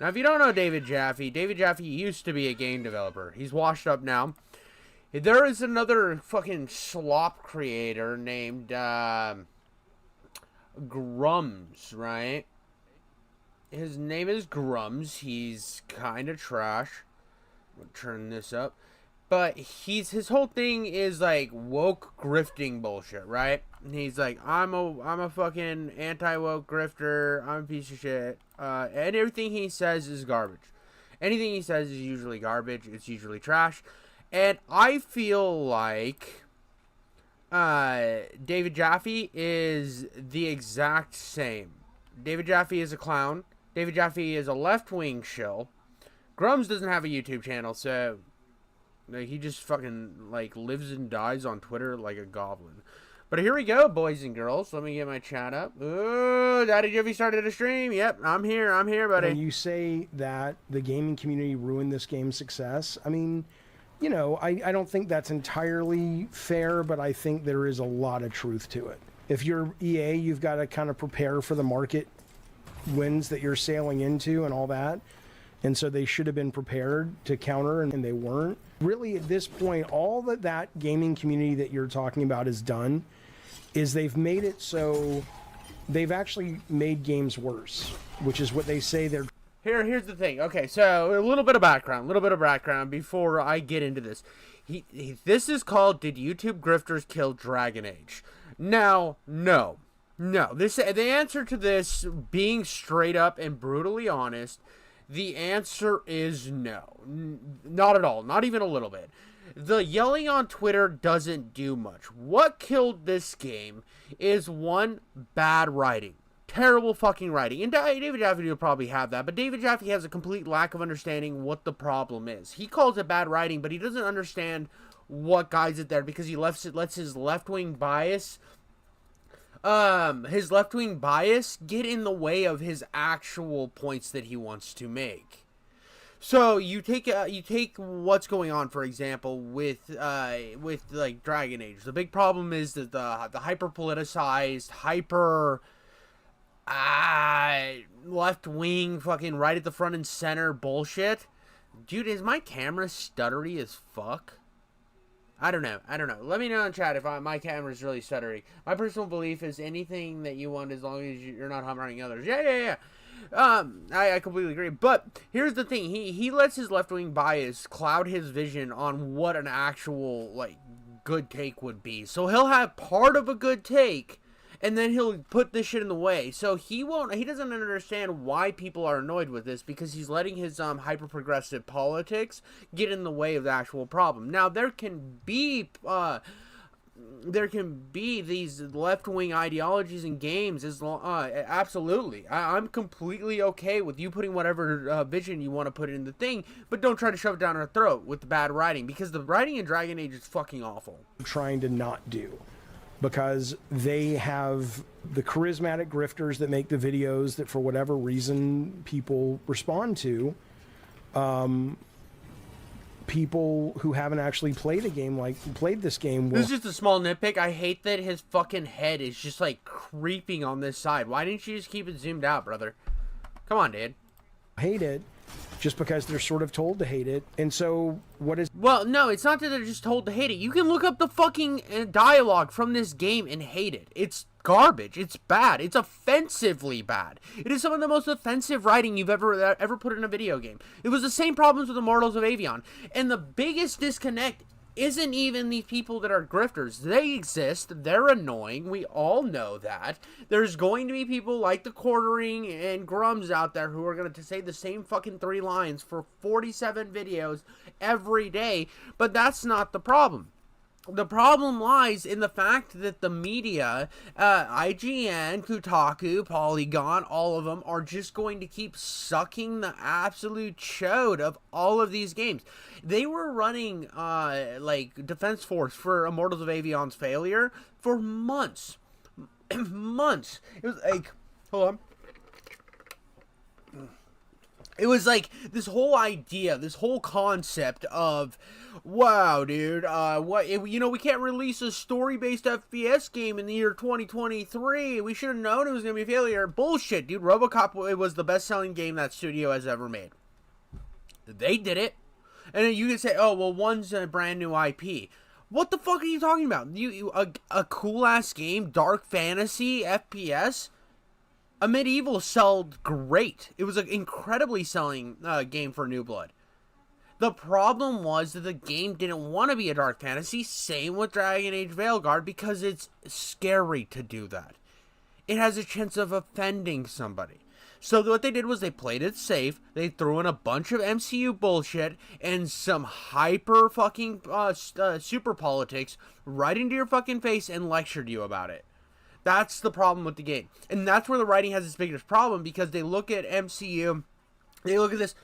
Now, if you don't know David Jaffe used to be a game developer. He's washed up now. There is another fucking slop creator named Grums, right? His name is Grums. He's kind of trash. I'm gonna turn this up. But his whole thing is like woke grifting bullshit, right? And he's like, I'm a fucking anti-woke grifter. I'm a piece of shit. And everything he says is garbage. Anything he says is usually garbage. It's usually trash. And I feel like David Jaffe is the exact same. David Jaffe is a clown. David Jaffe is a left-wing shill. Grums doesn't have a YouTube channel, so like, he just fucking like lives and dies on Twitter like a goblin. But here we go, boys and girls. Let me get my chat up. Ooh, Daddy Jeffy started a stream. Yep, I'm here, buddy. When you say that the gaming community ruined this game's success, I mean, you know, I don't think that's entirely fair, but I think there is a lot of truth to it. If you're EA, you've got to kind of prepare for the market winds that you're sailing into and all that. And so they should have been prepared to counter, and they weren't. Really, at this point, all that gaming community that you're talking about has done is they've made it so they've actually made games worse, which is what they say they're... Here's the thing. Okay, so a little bit of background before I get into this. This is called Did YouTube Grifters Kill Dragon Age? Now, no. The answer to this, being straight up and brutally honest, the answer is no. Not at all. Not even a little bit. The yelling on Twitter doesn't do much. What killed this game is, one, bad writing. Terrible fucking writing. And David Jaffe will probably have that, but David Jaffe has a complete lack of understanding what the problem is. He calls it bad writing, but he doesn't understand what guides it there, because he lets his left-wing bias get in the way of his actual points that he wants to make. So you take what's going on, for example, with like Dragon Age. The big problem is that the hyper politicized, hyper left wing, fucking right at the front and center bullshit. Dude, is my camera stuttery as fuck? I don't know. Let me know in chat if my camera's really stuttery. My personal belief is anything that you want, as long as you're not harming others. Yeah. I completely agree. But here's the thing. He lets his left-wing bias cloud his vision on what an actual, like, good take would be. So he'll have part of a good take, and then he'll put this shit in the way. So he doesn't understand why people are annoyed with this, because he's letting his hyper-progressive politics get in the way of the actual problem. Now, there can be these left-wing ideologies in games, absolutely. I'm completely okay with you putting whatever vision you want to put in the thing, but don't try to shove it down our throat with the bad writing, because the writing in Dragon Age is fucking awful. Trying to not do. Because they have the charismatic grifters that make the videos that, for whatever reason, people respond to. People who haven't actually played this game. This is just a small nitpick. I hate that his fucking head is just like creeping on this side. Why didn't you just keep it zoomed out, brother? Come on, dude. Hate it. Just because they're sort of told to hate it. And so, what is... Well, no, it's not that they're just told to hate it. You can look up the fucking dialogue from this game and hate it. It's garbage. It's bad. It's offensively bad. It is some of the most offensive writing you've ever put in a video game. It was the same problems with Immortals of Avion. And the biggest disconnect isn't even these people that are grifters. They exist. They're annoying. We all know that. There's going to be people like the Quartering and Grums out there who are going to say the same fucking 3 lines for 47 videos every day, but that's not the problem. The problem lies in the fact that the media, IGN, Kotaku, Polygon, all of them are just going to keep sucking the absolute chode of all of these games. They were running, like, Defense Force for Immortals of Avion's failure for months. Months. It was like, hold on. It was like this whole idea, this whole concept of, wow, dude, we can't release a story-based FPS game in the year 2023. We should have known it was going to be a failure. Bullshit, dude. RoboCop, it was the best-selling game that studio has ever made. They did it. And then you can say, oh, well, one's a brand new IP. What the fuck are you talking about? A cool-ass game, dark fantasy, FPS? A Medieval sold great. It was an incredibly selling game for New Blood. The problem was that the game didn't want to be a dark fantasy. Same with Dragon Age Veilguard, because it's scary to do that. It has a chance of offending somebody. So what they did was they played it safe. They threw in a bunch of MCU bullshit and some hyper fucking super politics right into your fucking face and lectured you about it. That's the problem with the game. And that's where the writing has its biggest problem, because they look at MCU, they look at this,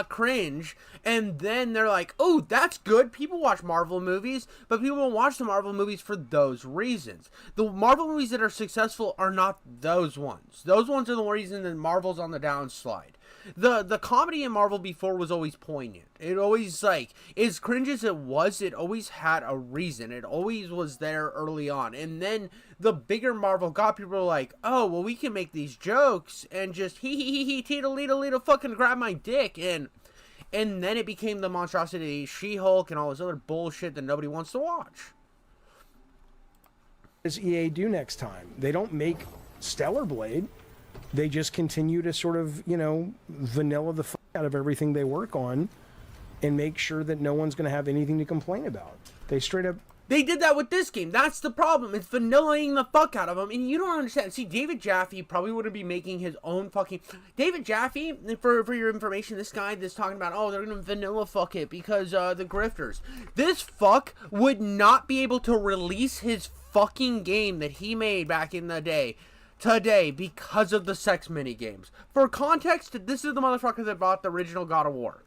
cringe, and then they're like, oh, that's good. People watch Marvel movies, but people don't watch the Marvel movies for those reasons. The Marvel movies that are successful are not those ones. Those ones are the reason that Marvel's on the downslide. The comedy in Marvel before was always poignant. It always, like, as cringe as it always had a reason. It always was there early on. And then the bigger Marvel got, people were like, oh, well, we can make these jokes and just teetle fucking grab my dick. And then it became the monstrosity She-Hulk and all this other bullshit that nobody wants to watch. What does EA do next time? They don't make Stellar Blade. They just continue to sort of, vanilla the fuck out of everything they work on and make sure that no one's going to have anything to complain about. They straight up... They did that with this game. That's the problem. It's vanillaing the fuck out of them. And you don't understand. See, David Jaffe probably wouldn't be making his own fucking... David Jaffe, for your information, this guy that's talking about, oh, they're going to vanilla fuck it because the grifters. This fuck would not be able to release his fucking game that he made back in the day today because of the sex mini games. For context, this is the motherfucker that bought the original God of War.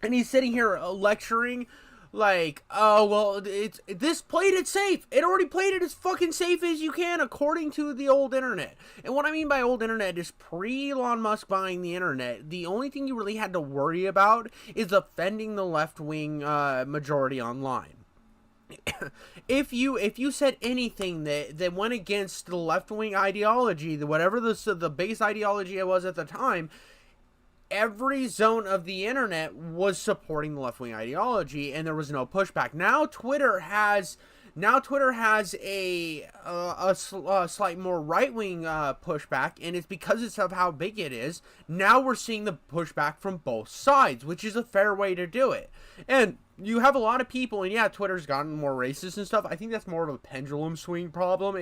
And he's sitting here lecturing like, oh, well, this played it safe. It already played it as fucking safe as you can according to the old internet. And what I mean by old internet is pre-Elon Musk buying the internet. The only thing you really had to worry about is offending the left-wing majority online. If you said anything that went against the left-wing ideology, whatever the base ideology it was at the time, every zone of the internet was supporting the left-wing ideology, and there was no pushback. Now Twitter has a slight more right-wing pushback, and it's because of how big it is. Now we're seeing the pushback from both sides, which is a fair way to do it. And you have a lot of people, and yeah, Twitter's gotten more racist and stuff. I think that's more of a pendulum swing problem.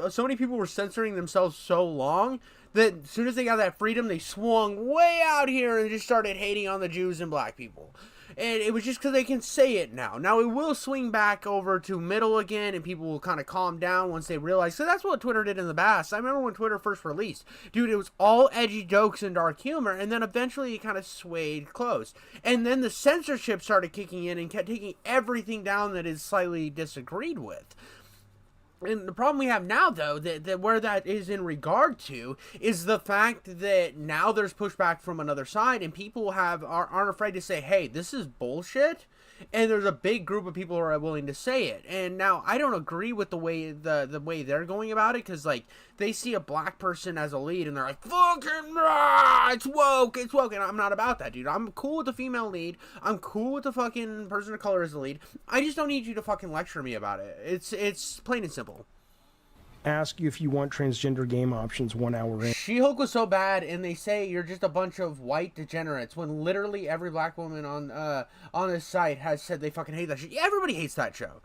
So many people were censoring themselves so long that as soon as they got that freedom, they swung way out here and just started hating on the Jews and black people. And it was just because they can say it now. Now it will swing back over to middle again, and people will kind of calm down once they realize. So that's what Twitter did in the past. I remember when Twitter first released. Dude, it was all edgy jokes and dark humor, and then eventually it kind of swayed close. And then the censorship started kicking in and kept taking everything down that is slightly disagreed with. And the problem we have now, though, that where that is in regard to, is the fact that now there's pushback from another side, and people aren't afraid to say, hey, this is bullshit, and there's a big group of people who are willing to say it. And now, I don't agree with the way they're going about it, because, like, they see a black person as a lead, and they're like, fucking, it's woke, and I'm not about that, dude. I'm cool with the female lead, I'm cool with the fucking person of color as the lead, I just don't need you to fucking lecture me about it. It's plain and simple. Ask you if you want transgender game options 1 hour in. She-Hulk was so bad, and they say you're just a bunch of white degenerates, when literally every black woman on this site has said they fucking hate that shit. Yeah, everybody hates that show.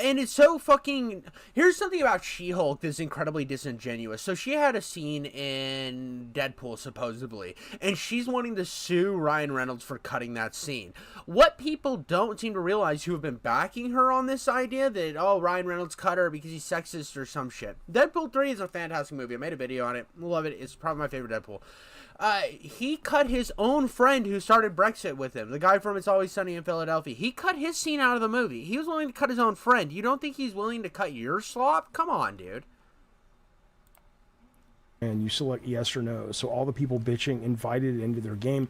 And it's so fucking... Here's something about She-Hulk that's incredibly disingenuous. So she had a scene in Deadpool, supposedly, and she's wanting to sue Ryan Reynolds for cutting that scene. What people don't seem to realize, who have been backing her on this idea that, oh, Ryan Reynolds cut her because he's sexist or some shit. Deadpool 3 is a fantastic movie. I made a video on it. Love it. It's probably my favorite Deadpool. He cut his own friend who started Brexit with him. The guy from It's Always Sunny in Philadelphia. He cut his scene out of the movie. He was willing to cut his own friend. You don't think he's willing to cut your slop? Come on, dude. and you select yes or no. So all the people bitching invited into their game.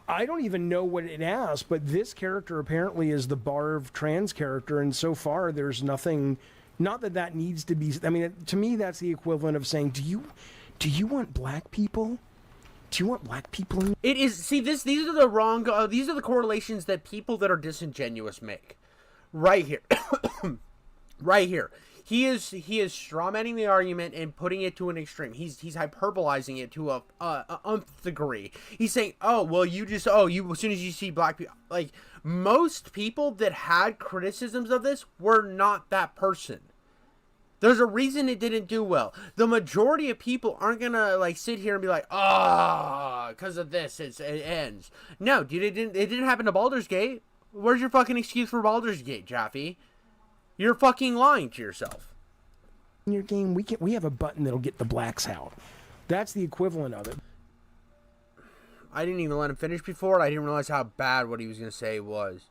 I don't even know what it asks, but this character apparently is the Barv trans character, and so far there's nothing. Not that that needs to be. I mean, to me, that's the equivalent of saying, "Do you want black people? Do you want black people?" It is. See, these are the wrong. These are the correlations that people that are disingenuous make. Right here, right here. He is strawmanning the argument and putting it to an extreme. He's hyperbolizing it to a nth degree. He's saying, "Oh, well, you as soon as you see black people, like most people that had criticisms of this were not that person. There's a reason it didn't do well. The majority of people aren't gonna like sit here and be like, because of this it ends. No, dude, it didn't happen to Baldur's Gate. Where's your fucking excuse for Baldur's Gate, Jaffe? You're fucking lying to yourself. In your game, we have a button that'll get the blacks out. That's the equivalent of it. I didn't even let him finish before. I didn't realize how bad what he was going to say was.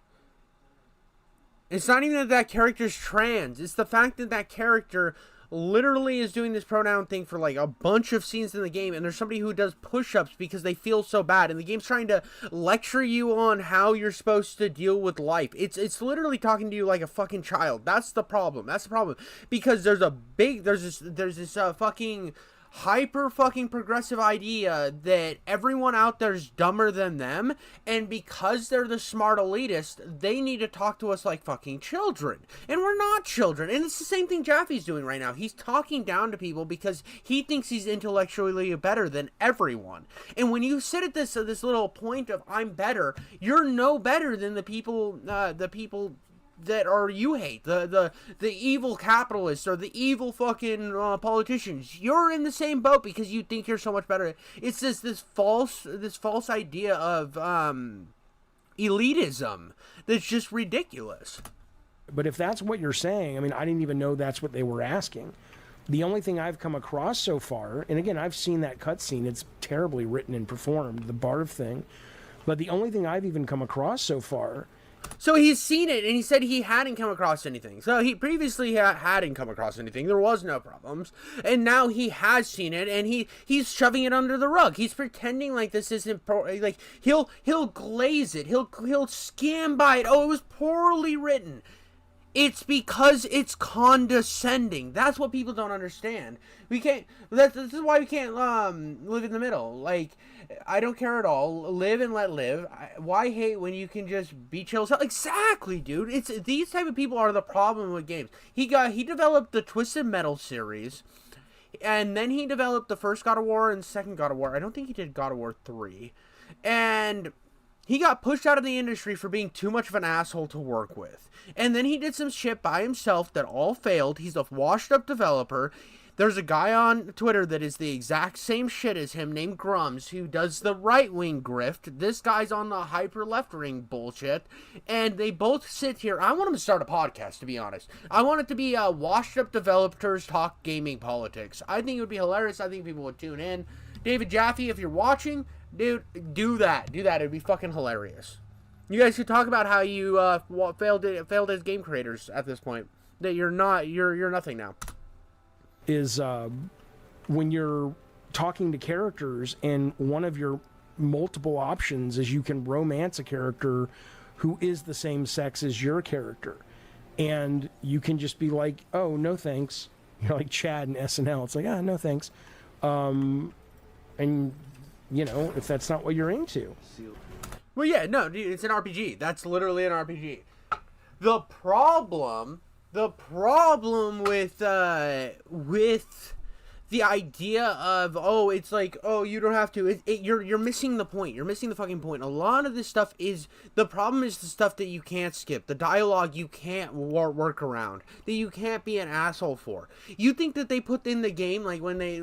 It's not even that character's trans. It's the fact that that character literally is doing this pronoun thing for like a bunch of scenes in the game, and there's somebody who does push-ups because they feel so bad, and the game's trying to lecture you on how you're supposed to deal with life. It's literally talking to you like a fucking child. That's the problem. Because there's this fucking hyper fucking progressive idea that everyone out there's dumber than them, and because they're the smart elitist, they need to talk to us like fucking children, and we're not children. And it's the same thing Jaffe's doing right now. He's talking down to people because he thinks he's intellectually better than everyone. And when you sit at this little point of I'm better, you're no better than the people that are you hate, the evil capitalists or the evil fucking politicians. You're in the same boat because you think you're so much better. It's this false idea of elitism that's just ridiculous. But if that's what you're saying, I mean, I didn't even know that's what they were asking. The only thing I've come across so far, and again, I've seen that cutscene, it's terribly written and performed, the Barv thing, but the only thing I've even come across so far. So he's seen it, and he said he hadn't come across anything. So he previously hadn't come across anything. There was no problems. And now he has seen it, and he's shoving it under the rug. He's pretending like this isn't like he'll glaze it. He'll skim by it. Oh, it was poorly written. It's because it's condescending. That's what people don't understand. We can't. This is why we can't live in the middle. Like, I don't care at all. Live and let live. Why hate when you can just be chill? Exactly, dude. It's these type of people are the problem with games. He developed the Twisted Metal series, and then he developed the first God of War and second God of War. I don't think he did God of War 3, and he got pushed out of the industry for being too much of an asshole to work with. And then he did some shit by himself that all failed. He's a washed-up developer. There's a guy on Twitter that is the exact same shit as him named Grums who does the right-wing grift. This guy's on the hyper-left-wing bullshit. And they both sit here. I want him to start a podcast, to be honest. I want it to be washed-up developers talk gaming politics. I think it would be hilarious. I think people would tune in. David Jaffe, if you're watching, dude, do that. It'd be fucking hilarious. You guys should talk about how you failed as game creators at this point. That you're nothing now. Is when you're talking to characters and one of your multiple options is you can romance a character who is the same sex as your character, and you can just be like, oh, no thanks. You're like Chad in SNL. It's like, no thanks. And you know, if that's not what you're into. Well, yeah, no, dude, it's an RPG. That's literally an RPG. The problem with the idea of, oh, it's like, oh, you don't have to. You're missing the point. You're missing the fucking point. A lot of this stuff is, the problem is the stuff that you can't skip. The dialogue you can't work around. That you can't be an asshole for. You think that they put in the game, like when they...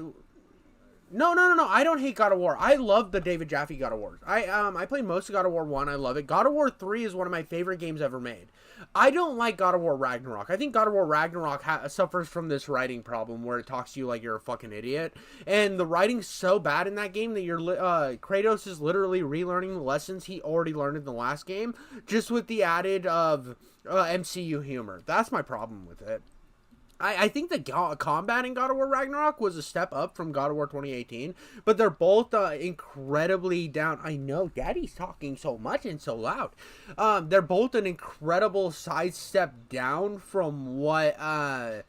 No. I don't hate God of War. I love the David Jaffe God of War. I played most of God of War 1. I love it. God of War 3 is one of my favorite games ever made. I don't like God of War Ragnarok. I think God of War Ragnarok suffers from this writing problem where it talks to you like you're a fucking idiot. And the writing's so bad in that game that Kratos is literally relearning the lessons he already learned in the last game, just with the added of MCU humor. That's my problem with it. I think the combat in God of War Ragnarok was a step up from God of War 2018, but they're both incredibly down. I know Daddy's talking so much and so loud. They're both an incredible sidestep down from what God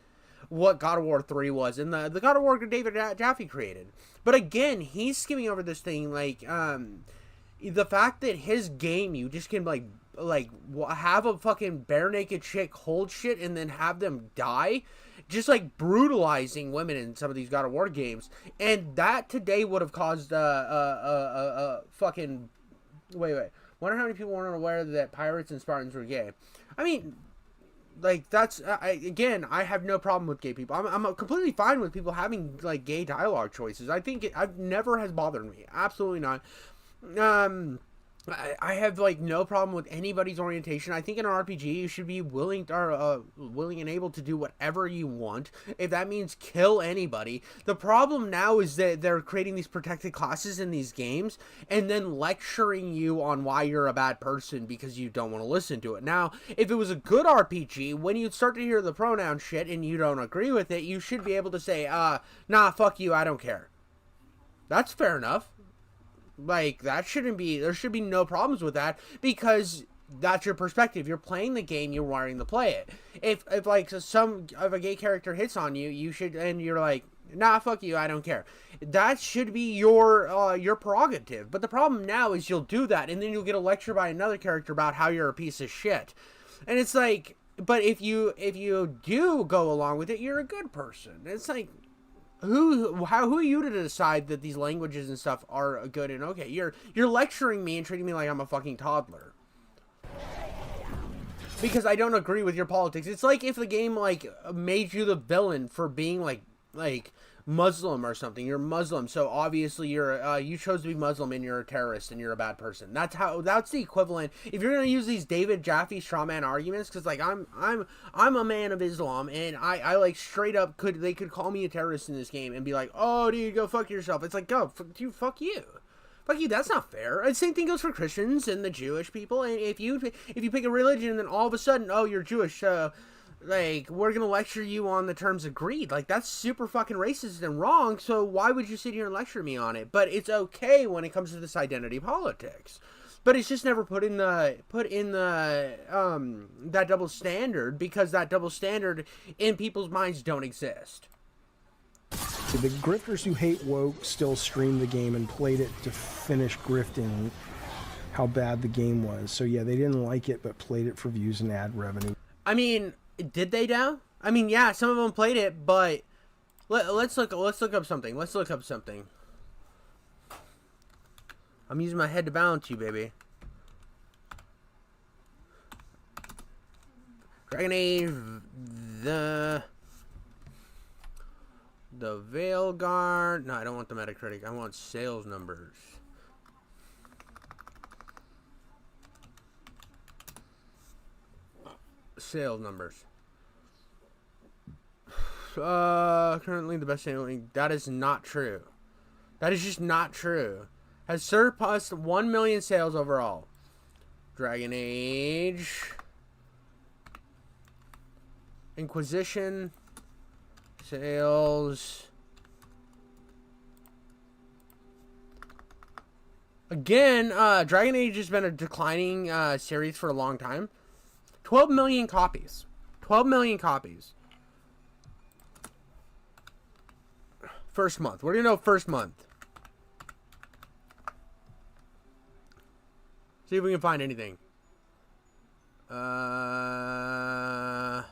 of War 3 was, and the God of War David Jaffe created. But again, he's skimming over this thing, like, the fact that his game, you just can, like have a fucking bare naked chick hold shit and then have them die, just like brutalizing women in some of these God of War games, and that today would have caused fucking wait. Wonder how many people weren't aware that pirates and Spartans were gay. I mean, like, that's I have no problem with gay people. I'm completely fine with people having like gay dialogue choices. I think I've never has bothered me. Absolutely not. I have like no problem with anybody's orientation. I think in an RPG you should be willing and able to do whatever you want. If that means kill anybody. The problem now is that they're creating these protected classes in these games and then lecturing you on why you're a bad person because you don't want to listen to it. Now, if it was a good RPG, when you start to hear the pronoun shit and you don't agree with it, you should be able to say, nah, fuck you, I don't care. That's fair enough. Like, that shouldn't be, there should be no problems with that, because that's your perspective. You're playing the game, you're wanting to play it. If like a gay character hits on you, you should, and you're like, nah, fuck you, I don't care. That should be your prerogative. But the problem now is you'll do that, and then you'll get a lecture by another character about how you're a piece of shit. And it's like, but if you do go along with it, you're a good person. It's like, who are you to decide that these languages and stuff are good and okay? You're lecturing me and treating me like I'm a fucking toddler because I don't agree with your politics. It's like if the game like made you the villain for being like Muslim or something. You're Muslim, so obviously you chose to be Muslim and you're a terrorist and you're a bad person. That's the equivalent. If you're gonna use these David Jaffe straw man arguments, because like I'm a man of Islam and I like straight up they could call me a terrorist in this game and be like, oh dude, go fuck yourself. It's like, go dude, fuck you. Fuck you, that's not fair. The same thing goes for Christians and the Jewish people. And if you pick a religion and then all of a sudden, oh, you're Jewish, like, we're gonna lecture you on the terms of greed. Like, that's super fucking racist and wrong, so why would you sit here and lecture me on it? But it's okay when it comes to this identity politics. But it's just never put in the that double standard, because that double standard in people's minds don't exist. The grifters who hate woke still streamed the game and played it to finish grifting how bad the game was. So yeah, they didn't like it, but played it for views and ad revenue. I mean, did they now? I mean, yeah, some of them played it, but let's look up something. Let's look up something. I'm using my head to balance you, baby. Dragon Age, the Veilguard. No, I don't want the Metacritic. I want sales numbers. Sales numbers. Currently the best selling. That is not true. That is just not true. Has surpassed 1 million sales overall. Dragon Age. Inquisition. Sales. Again, Dragon Age has been a declining series for a long time. 12 million copies. 12 million copies. First month. We're going to know first month. See if we can find anything. I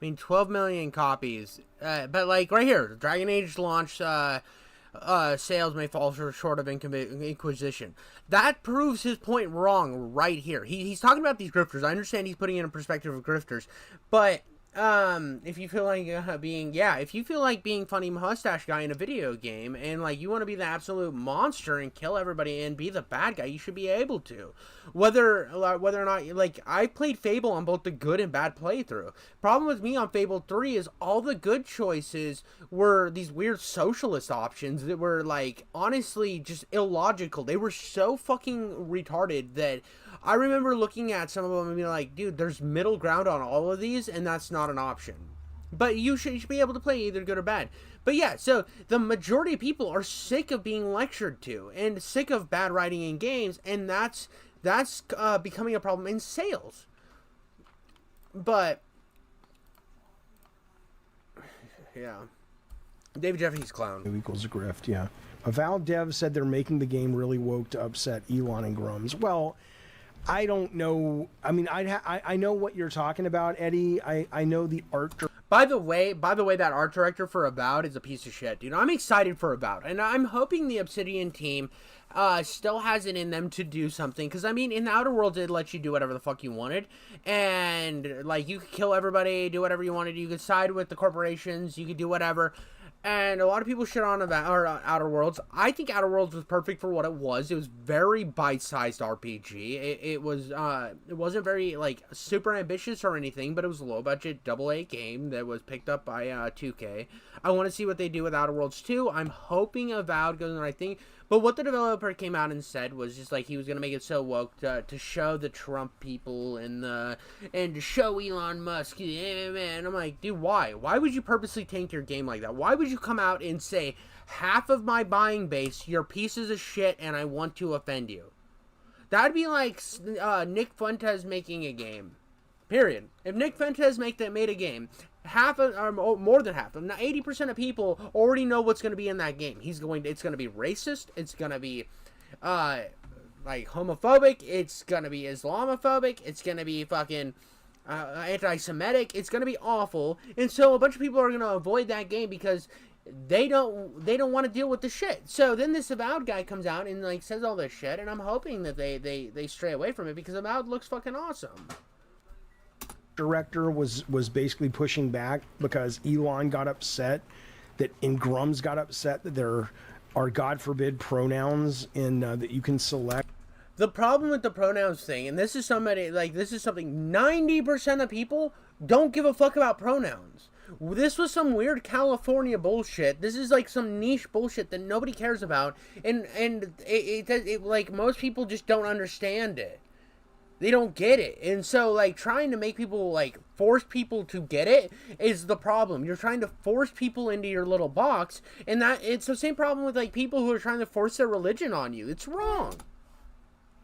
mean, 12 million copies. But like right here, Dragon Age launch sales may fall short of Inquisition. That proves his point wrong right here. He's talking about these grifters. I understand he's putting in a perspective of grifters, but if you feel like if you feel like being funny mustache guy in a video game and like you want to be the absolute monster and kill everybody and be the bad guy, you should be able to. Whether or not, like, I played Fable on both the good and bad playthrough. Problem with me on Fable 3 is all the good choices were these weird socialist options that were like honestly just illogical. They were so fucking retarded that I remember looking at some of them and being like, dude, there's middle ground on all of these, and that's not an option. But you should be able to play either good or bad. But yeah, so the majority of people are sick of being lectured to and sick of bad writing in games, and that's becoming a problem in sales. But yeah, David Jeffy's clown. Equals a grift, yeah. Avowed dev said they're making the game really woke to upset Elon and Grums. Well, I don't know. I mean, I know what you're talking about, Eddie. I know the art. By the way, that art director for Avowed is a piece of shit, dude. I'm excited for Avowed, and I'm hoping the Obsidian team still has it in them to do something. Because, I mean, in the Outer Worlds, it lets you do whatever the fuck you wanted. And, like, you could kill everybody, do whatever you wanted. You could side with the corporations. You could do whatever. And a lot of people shit on Outer Worlds. I think Outer Worlds was perfect for what it was. It was very bite-sized RPG. It wasn't very, like, super ambitious or anything, but it was a low-budget AA game that was picked up by 2K. I want to see what they do with Outer Worlds 2. I'm hoping Avowed goes in the right thing. But what the developer came out and said was just like he was going to make it so woke to show the Trump people and to show Elon Musk. And I'm like, dude, why? Why would you purposely tank your game like that? Why would you come out and say, half of my buying base, you're pieces of shit and I want to offend you? That'd be like Nick Fuentes making a game. Period. If Nick Fuentes made a game, half of, or more than half, 80% of people already know what's going to be in that game. It's going to be racist. It's going to be like homophobic. It's going to be Islamophobic. It's going to be fucking anti-Semitic. It's going to be awful. And so a bunch of people are going to avoid that game because they don't want to deal with the shit. So then this Avowed guy comes out and like says all this shit, and I'm hoping that they stray away from it because Avowed looks fucking awesome. Director was basically pushing back because Elon got upset and Grums got upset that there are, God forbid, pronouns in that you can select. The problem with the pronouns thing, and this is something 90% of people don't give a fuck about pronouns. This was some weird California bullshit. This is like some niche bullshit that nobody cares about, and it like most people just don't understand it. They don't get it. And so, like, trying to make people, like, force people to get it is the problem. You're trying to force people into your little box, and that it's the same problem with, like, people who are trying to force their religion on you. It's wrong.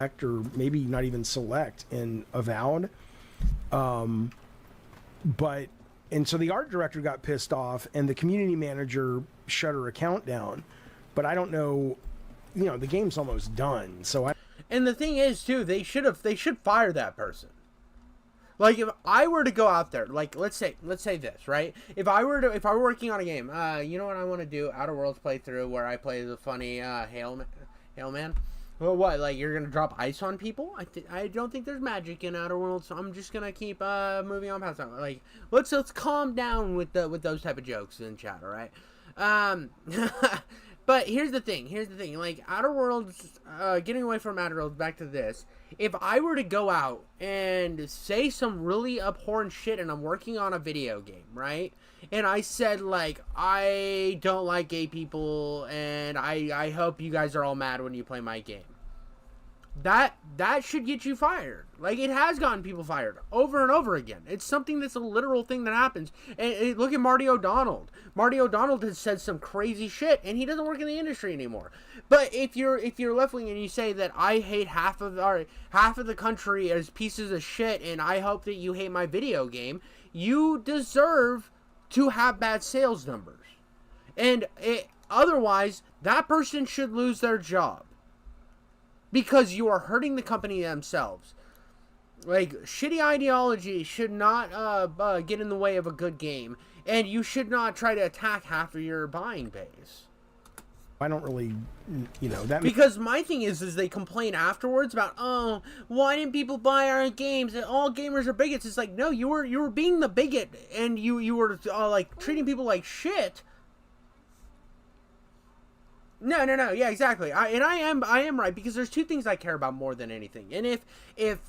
Or maybe not even select in Avowed. And so the art director got pissed off, and the community manager shut her account down. But I don't know, the game's almost done, so And the thing is, too, they should fire that person. Like, if I were to go out there, like, let's say this, right? If I were working on a game, you know what I want to do? Outer Worlds playthrough where I play the funny Hail Man. Well, what? Like, you're gonna drop ice on people? I don't think there's magic in Outer Worlds, so I'm just gonna keep moving on past that. Like, let's calm down with those type of jokes in chat, all right? But here's the thing, like, Outer Worlds, getting away from Outer Worlds, back to this, if I were to go out and say some really abhorrent shit and I'm working on a video game, right, and I said, like, I don't like gay people, and I hope you guys are all mad when you play my game, that should get you fired. Like, it has gotten people fired over and over again. It's something that's a literal thing that happens. And look at Marty O'Donnell. Marty O'Donnell has said some crazy shit, and he doesn't work in the industry anymore. But if you're left wing and you say that I hate half of the country as pieces of shit, and I hope that you hate my video game, you deserve to have bad sales numbers. And otherwise, that person should lose their job. Because you are hurting the company themselves. Like, shitty ideology should not get in the way of a good game. And you should not try to attack half of your buying base. I don't really, that... Because my thing is they complain afterwards about, oh, why didn't people buy our games? All gamers are bigots. It's like, no, you were being the bigot. And you were, like, treating people like shit. No, yeah, exactly. I am right, because there's two things I care about more than anything. And if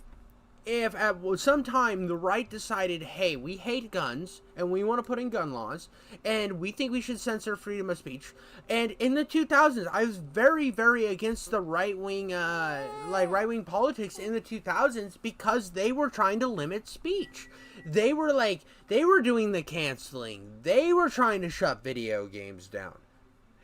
if at some time the right decided, hey, we hate guns and we want to put in gun laws and we think we should censor freedom of speech, and in the 2000s I was very, very against the right-wing right-wing politics in the 2000s because they were trying to limit speech. They were doing the canceling. They were trying to shut video games down.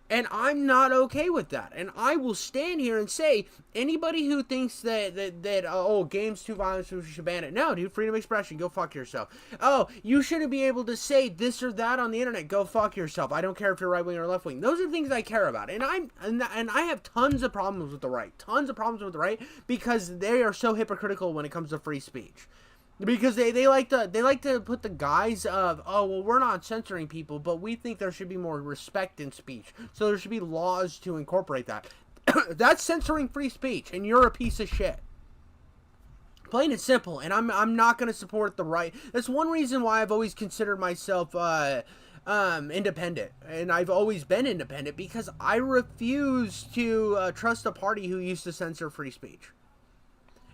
And I'm not okay with that. And I will stand here and say, anybody who thinks that oh, game's too violent, so we should ban it. No, dude, freedom of expression, go fuck yourself. Oh, you shouldn't be able to say this or that on the internet, go fuck yourself. I don't care if you're right wing or left wing. Those are things I care about. And I have tons of problems with the right. Tons of problems with the right because they are so hypocritical when it comes to free speech. Because they like to put the guise of, oh, well, we're not censoring people, but we think there should be more respect in speech, so there should be laws to incorporate that. That's censoring free speech, and you're a piece of shit. Plain and simple. And I'm not going to support the right. That's one reason why I've always considered myself independent, and I've always been independent, because I refuse to trust a party who used to censor free speech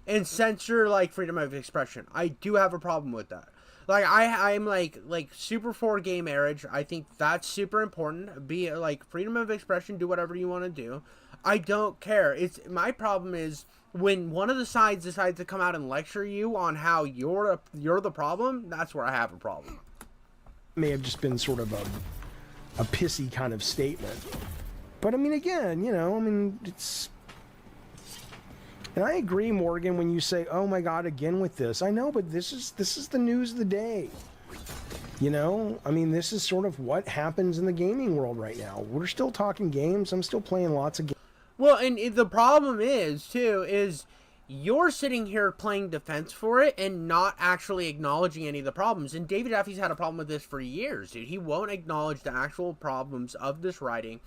and censor like freedom of expression. I do have a problem with that. Like I'm like super for gay marriage. I think that's super important. Be like freedom of expression, do whatever you want to do. I don't care. It's my problem is when one of the sides decides to come out and lecture you on how you're the problem. That's where I have a problem. May have just been sort of a pissy kind of statement, but I mean, again, it's. And I agree, Morgan, when you say, "Oh my God, again with this." I know, but this is the news of the day. I mean, this is sort of what happens in the gaming world right now. We're still talking games. I'm still playing lots of games. Well, and the problem is you're sitting here playing defense for it and not actually acknowledging any of the problems. And David Jaffe's had a problem with this for years, dude. He won't acknowledge the actual problems of this writing.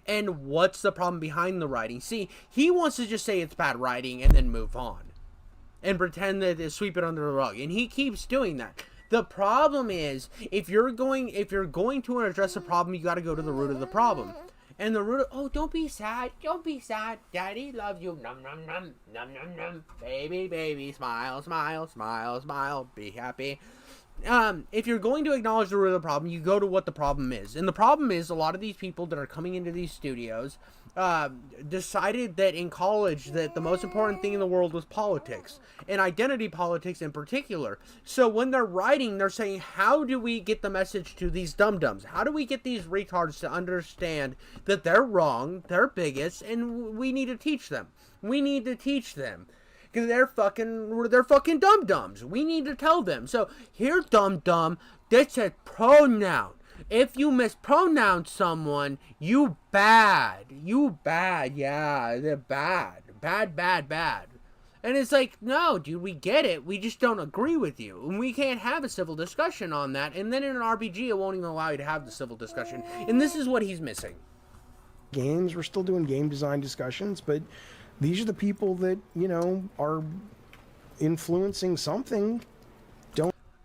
And what's the problem behind the writing? See, he wants to just say it's bad writing and then move on. And pretend that sweep it under the rug. And he keeps doing that. The problem is, if you're going to address a problem, you got to go to the root of the problem. And the root of, oh, don't be sad. Don't be sad. Daddy loves you. Num, num, num. Num, num, num. Baby, baby. Smile, smile, smile, smile. Be happy. If you're going to acknowledge the root of the problem, you go to what the problem is. And the problem is a lot of these people that are coming into these studios decided that in college that the most important thing in the world was politics, and identity politics in particular. So when they're writing, they're saying, how do we get the message to these dum-dums? How do we get these retards to understand that they're wrong, they're bigots, and we need to teach them. We need to teach them. Because they're fucking dum-dums. We need to tell them. So, here, dum-dum, that's a pronoun. If you mispronounce someone, you bad. You bad, yeah, they're bad. Bad, bad, bad. And it's like, no, dude, we get it. We just don't agree with you. And we can't have a civil discussion on that. And then in an RPG, it won't even allow you to have the civil discussion. And this is what he's missing. Games, we're still doing game design discussions, but these are the people that, are influencing something.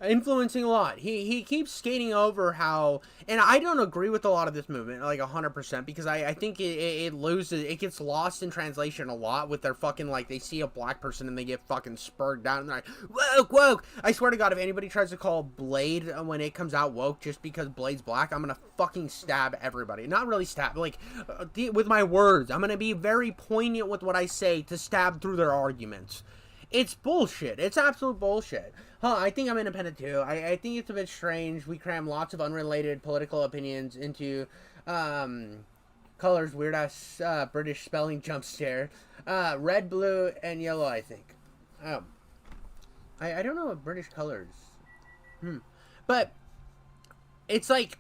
Influencing a lot. He keeps skating over how, and I don't agree with a lot of this movement, like 100%, because I think it loses, it gets lost in translation a lot with their fucking, like, they see a black person and they get fucking spurred down and they're like, woke, woke. I swear to God, if anybody tries to call Blade when it comes out woke just because Blade's black, I'm gonna fucking stab everybody. Not really stab, like, with my words. I'm gonna be very poignant with what I say to stab through their arguments. It's bullshit. It's absolute bullshit. I think I'm independent too. I think it's a bit strange. We cram lots of unrelated political opinions into colors. Weird ass British spelling jump scare. Red, blue, and yellow, I think. I don't know what British colors. But it's like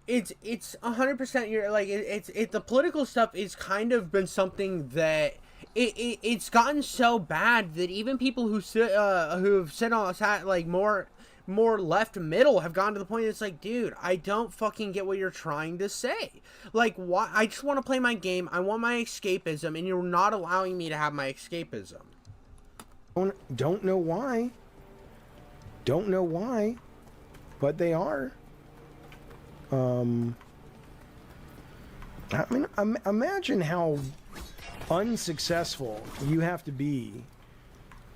it's 100%. You're like it's the political stuff is kind of been something that. It's gotten so bad that even people who've sit on like more left middle have gotten to the point that it's like, dude, I don't fucking get what you're trying to say. Like, why? I just want to play my game. I want my escapism, and you're not allowing me to have my escapism. Don't know why. Don't know why, but they are. I mean, imagine how unsuccessful you have to be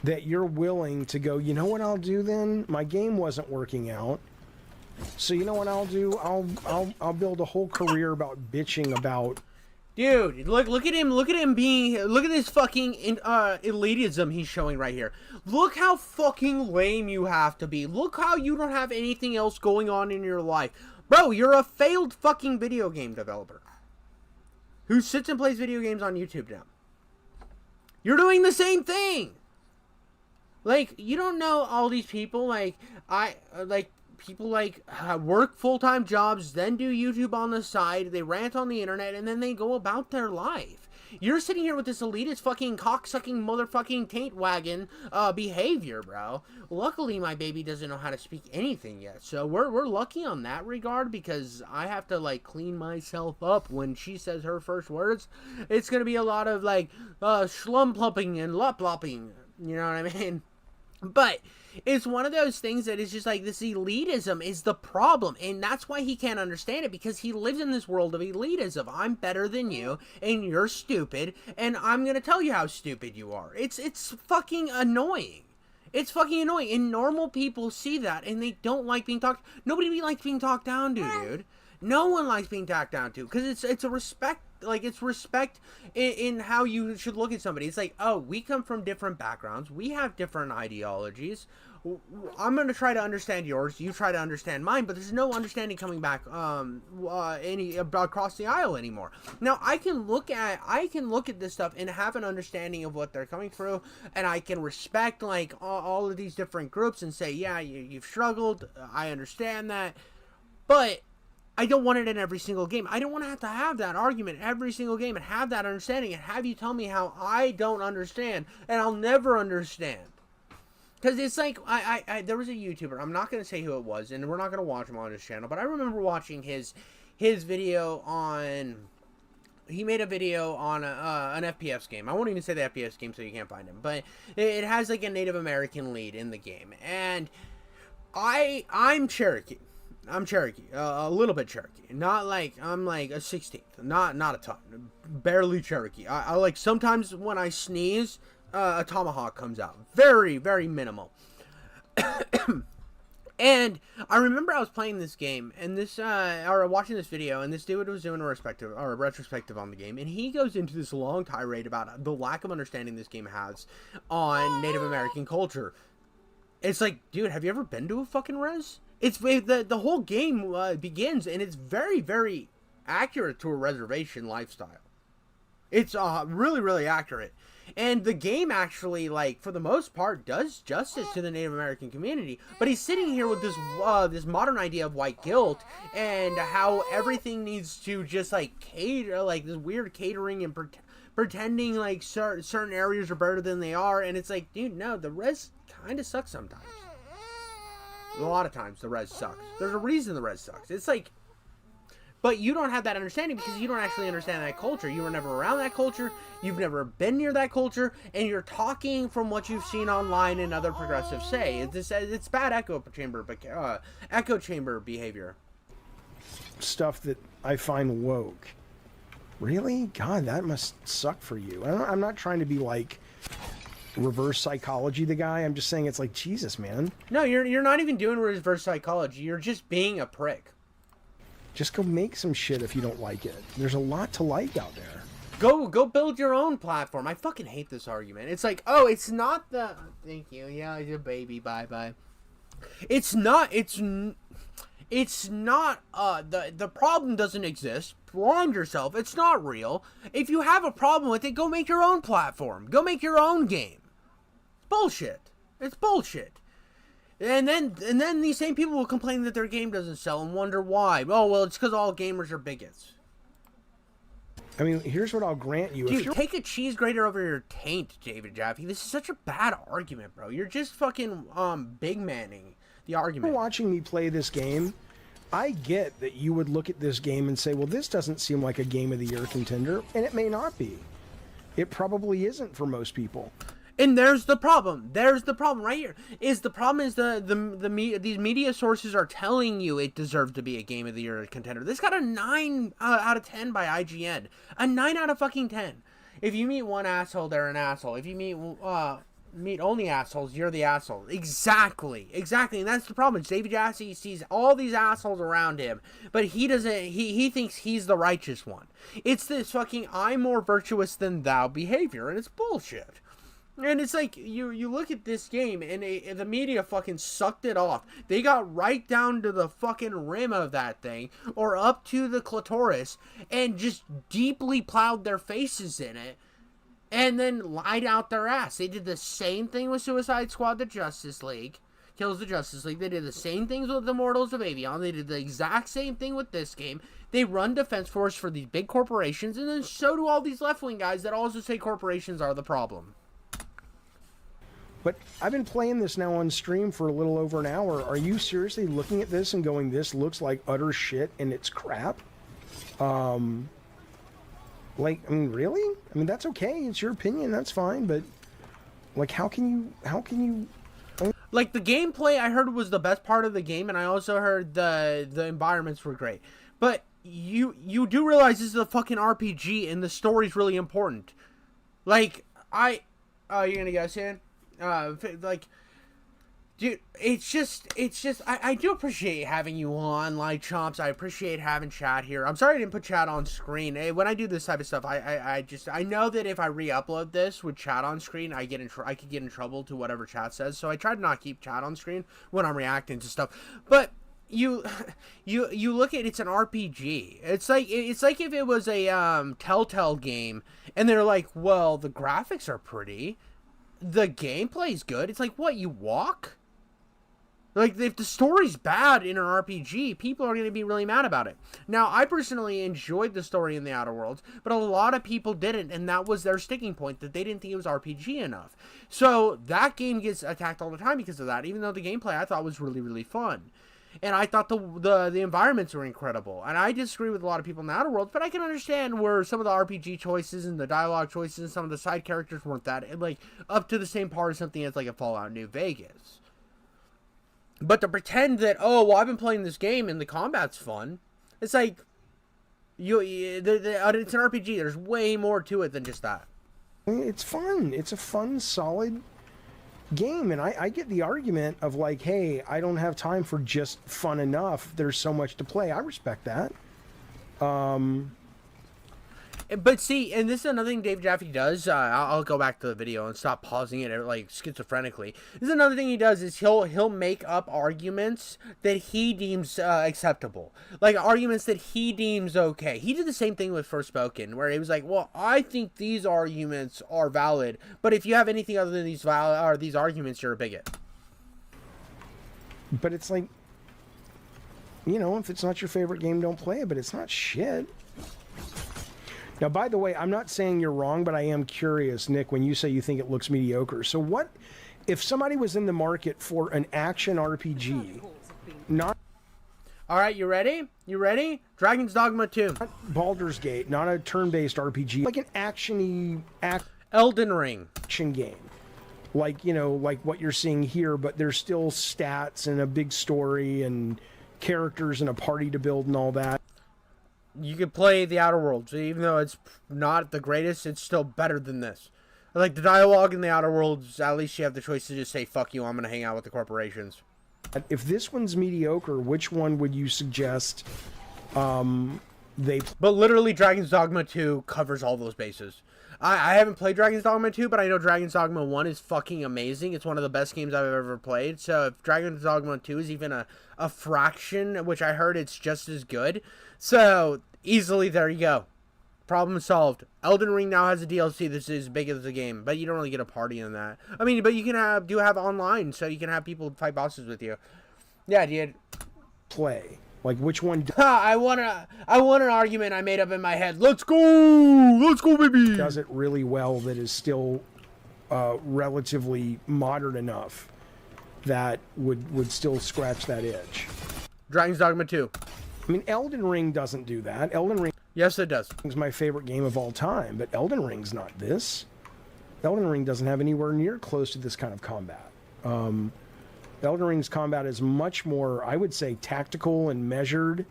that you're willing to go, you know what I'll do then? My game wasn't working out. So you know what I'll do? I'll build a whole career about bitching about. Dude, look at him being, look at this fucking elitism he's showing right here. Look how fucking lame you have to be. Look how you don't have anything else going on in your life. Bro, you're a failed fucking video game developer who sits and plays video games on YouTube now. You're doing the same thing. Like, you don't know all these people, people work full-time jobs, then do YouTube on the side, they rant on the internet, and then they go about their life. You're sitting here with this elitist fucking cock-sucking motherfucking taint wagon behavior, bro. Luckily, my baby doesn't know how to speak anything yet, so we're lucky on that regard, because I have to, like, clean myself up when she says her first words. It's gonna be a lot of, like, schlum-plumping and lop-lopping, you know what I mean? But it's one of those things that is just like, this elitism is the problem, and that's why he can't understand it, because he lives in this world of elitism. I'm better than you, and you're stupid, and I'm gonna tell you how stupid you are. It's fucking annoying. It's fucking annoying, and normal people see that, and they don't like being talked. Nobody likes being talked down to, dude. No one likes being talked down to, because it's a respect. Like, it's respect in how you should look at somebody. It's like, oh, we come from different backgrounds. We have different ideologies. I'm going to try to understand yours. You try to understand mine. But there's no understanding coming back across the aisle anymore. Now, I can look at this stuff and have an understanding of what they're coming through. And I can respect, like, all of these different groups and say, yeah, you've struggled. I understand that. But I don't want it in every single game. I don't want to have that argument every single game and have that understanding and have you tell me how I don't understand and I'll never understand. Because it's like, there was a YouTuber, I'm not going to say who it was, and we're not going to watch him on his channel, but I remember watching his video on, he made a video on an FPS game. I won't even say the FPS game so you can't find him, but it has like a Native American lead in the game, and I'm Cherokee. I'm Cherokee, a little bit Cherokee, not like, I'm like a 16th, not a ton, barely Cherokee. I like, sometimes when I sneeze, a tomahawk comes out, very, very minimal. And I remember I was playing this game, and or watching this video, and this dude was doing a retrospective on the game, and he goes into this long tirade about the lack of understanding this game has on Native American culture. It's like, dude, have you ever been to a fucking res? It's the whole game begins, and it's very, very accurate to a reservation lifestyle. It's really, really accurate. And the game actually, like, for the most part, does justice to the Native American community. But he's sitting here with this modern idea of white guilt and how everything needs to just, like, cater, like, this weird catering and pretending like certain areas are better than they are. And it's like, dude, no, the res kind of sucks sometimes. A lot of times the res sucks. There's a reason the res sucks. It's like, but you don't have that understanding because you don't actually understand that culture. You were never around that culture. You've never been near that culture, and you're talking from what you've seen online and other progressives say. It's bad echo chamber behavior. Stuff that I find woke. Really? God, that must suck for you. I'm not trying to be like reverse psychology the guy. I'm just saying it's like, Jesus, man. No, you're not even doing reverse psychology. You're just being a prick. Just go make some shit if you don't like it. There's a lot to like out there. Go build your own platform. I fucking hate this argument. It's like, oh, it's not the... Thank you. Yeah, you're a baby. Bye-bye. It's not... It's not... The problem doesn't exist. Blind yourself. It's not real. If you have a problem with it, go make your own platform. Go make your own game. Bullshit. It's bullshit. And then these same people will complain that their game doesn't sell and wonder why. Oh, well, it's because all gamers are bigots. I mean, here's what I'll grant you. Dude, take a cheese grater over your taint, David Jaffe. This is such a bad argument, bro. You're just fucking big manning the argument. Watching me play this game, I get that you would look at this game and say, well, this doesn't seem like a Game of the Year contender, and it may not be. It probably isn't for most people. And there's the problem. There's the problem right here. These media sources are telling you it deserves to be a Game of the Year contender. This got a 9 out of 10 by IGN. A 9 out of fucking 10. If you meet one asshole, they're an asshole. If you meet meet only assholes, you're the asshole. Exactly. And that's the problem. David Jaffe sees all these assholes around him, but he doesn't, he thinks he's the righteous one. It's this fucking I'm more virtuous than thou behavior, and it's bullshit. And it's like, you look at this game, and the media fucking sucked it off. They got right down to the fucking rim of that thing, or up to the clitoris, and just deeply plowed their faces in it, and then lied out their ass. They did the same thing with Suicide Squad, the Justice League. Kills the Justice League. They did the same things with the Immortals of Avion. They did the exact same thing with this game. They run Defense Force for these big corporations, and then so do all these left-wing guys that also say corporations are the problem. But I've been playing this now on stream for a little over an hour. Are you seriously looking at this and going, this looks like utter shit and it's crap? Like, I mean, really? I mean, that's okay. It's your opinion. That's fine. But, like, how can you... Like, the gameplay I heard was the best part of the game, and I also heard the environments were great. But you do realize this is a fucking RPG, and the story's really important. Like, you're gonna guess in? Like, dude, it's just, I do appreciate having you on, like, Chomps. I appreciate having chat here. I'm sorry I didn't put chat on screen. When I do this type of stuff, I know that if I re-upload this with chat on screen, I could get in trouble to whatever chat says. So I try to not keep chat on screen when I'm reacting to stuff. But you look at it's an RPG. It's like if it was a Telltale game, and they're like, well, the graphics are pretty. The gameplay's good. It's like, what, you walk? Like, if the story's bad in an RPG, people are going to be really mad about it. Now, I personally enjoyed the story in The Outer Worlds, but a lot of people didn't, and that was their sticking point, that they didn't think it was RPG enough. So, that game gets attacked all the time because of that, even though the gameplay I thought was really, really fun. And I thought the environments were incredible. And I disagree with a lot of people in The Outer Worlds, but I can understand where some of the RPG choices and the dialogue choices and some of the side characters weren't that, like, up to the same par as something as, like, a Fallout New Vegas. But to pretend that, oh, well, I've been playing this game and the combat's fun, it's like, it's an RPG. There's way more to it than just that. It's fun. It's a fun, solid game, and I get the argument of like, hey, I don't have time for just fun enough. There's so much to play. I respect that. But see, and this is another thing Dave Jaffe does. I'll go back to the video and stop pausing it like schizophrenically. This is another thing he does is he'll make up arguments that he deems acceptable, like arguments that he deems okay. He did the same thing with Forspoken, where he was like, "Well, I think these arguments are valid, but if you have anything other than these arguments, you're a bigot." But it's like, you know, if it's not your favorite game, don't play it. But it's not shit. Now, by the way, I'm not saying you're wrong, but I am curious, Nick, when you say you think it looks mediocre. So what, if somebody was in the market for an action RPG, not... All right, you ready? You ready? Dragon's Dogma 2. Not Baldur's Gate, not a turn-based RPG, like an action-y... Elden Ring. Action game. Like, you know, like what you're seeing here, but there's still stats and a big story and characters and a party to build and all that. You could play The Outer Worlds, even though it's not the greatest, it's still better than this. Like, the dialogue in The Outer Worlds, at least you have the choice to just say, fuck you, I'm going to hang out with the corporations. If this one's mediocre, which one would you suggest they... But literally, Dragon's Dogma 2 covers all those bases. I haven't played Dragon's Dogma 2, but I know Dragon's Dogma 1 is fucking amazing. It's one of the best games I've ever played. So if Dragon's Dogma 2 is even a fraction, which I heard it's just as good. So easily, there you go. Problem solved. Elden Ring now has a DLC that's as big as the game, but you don't really get a party in that. I mean, but you can have online, so you can have people fight bosses with you. Yeah, dude. Play. Like, which one... I want an argument I made up in my head. Let's go, baby! Does it really well that is still relatively modern enough that would still scratch that itch. Dragon's Dogma 2. I mean, Elden Ring doesn't do that. Elden Ring... Yes, it does. ...is my favorite game of all time, but Elden Ring's not this. Elden Ring doesn't have anywhere near close to this kind of combat. Elden Ring's combat is much more, I would say, tactical and measured.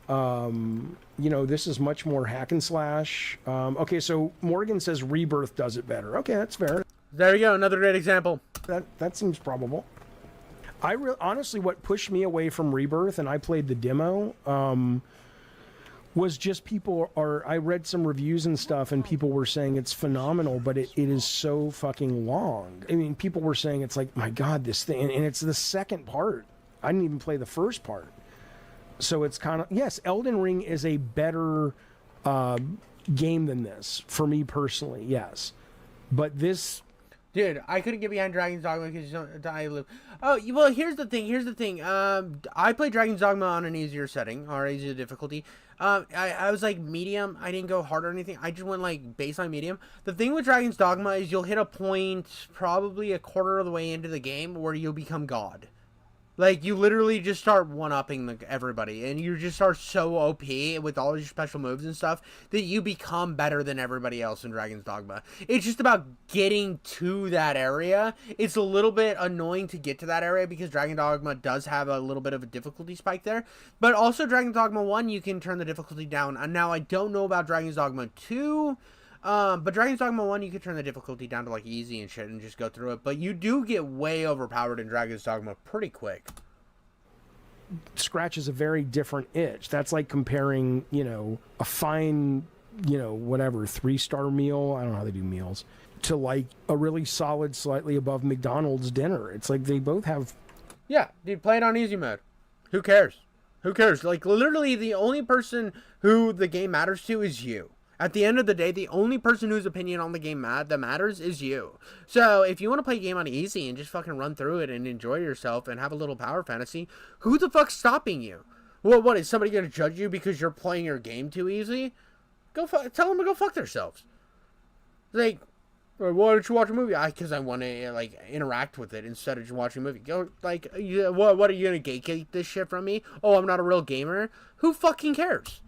You know, this is much more hack and slash. Okay, so Morgan says Rebirth does it better. Okay, that's fair. There you go, another great example. That seems probable. Honestly, what pushed me away from Rebirth, and I played the demo, was just I read some reviews and stuff, and people were saying it's phenomenal, but it is so fucking long. I mean, people were saying it's like, my God, this thing, and it's the second part. I didn't even play the first part. So it's kind of, yes, Elden Ring is a better game than this, for me personally, yes. But this... Dude, I couldn't get behind Dragon's Dogma because you don't die live. Oh, well, here's the thing. I played Dragon's Dogma on an easier setting, or easier difficulty. I was like medium. I didn't go hard or anything. I just went like baseline medium. The thing with Dragon's Dogma is you'll hit a point probably a quarter of the way into the game where you'll become God. Like, you literally just start one-upping everybody, and you just start so OP with all your special moves and stuff that you become better than everybody else in Dragon's Dogma. It's just about getting to that area. It's a little bit annoying to get to that area because Dragon's Dogma does have a little bit of a difficulty spike there. But also, Dragon's Dogma 1, you can turn the difficulty down. And now, I don't know about Dragon's Dogma 2... but Dragon's Dogma 1, you can turn the difficulty down to, like, easy and shit and just go through it. But you do get way overpowered in Dragon's Dogma pretty quick. Scratches a very different itch. That's like comparing, a fine, whatever, 3-star meal, I don't know how they do meals, to, like, a really solid, slightly above McDonald's dinner. It's like they both have... Yeah, dude, play it on easy mode. Who cares? Who cares? Like, literally, the only person who the game matters to is you. At the end of the day, the only person whose opinion on the game that matters is you. So, if you want to play a game on easy and just fucking run through it and enjoy yourself and have a little power fantasy, who the fuck's stopping you? Well, what, is somebody going to judge you because you're playing your game too easy? Tell them to go fuck themselves. Like, why don't you watch a movie? Because I want to, like, interact with it instead of just watching a movie. Go, like, what are you going to gatekeep this shit from me? Oh, I'm not a real gamer? Who fucking cares?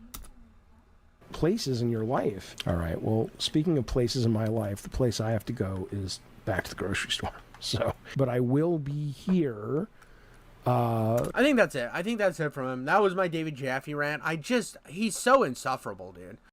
Places in your life. All right, well, speaking of places in my life, the place I have to go is back to the grocery store. So, but I will be here. I think that's it. I think that's it from him. That was my David Jaffe rant. He's so insufferable, dude.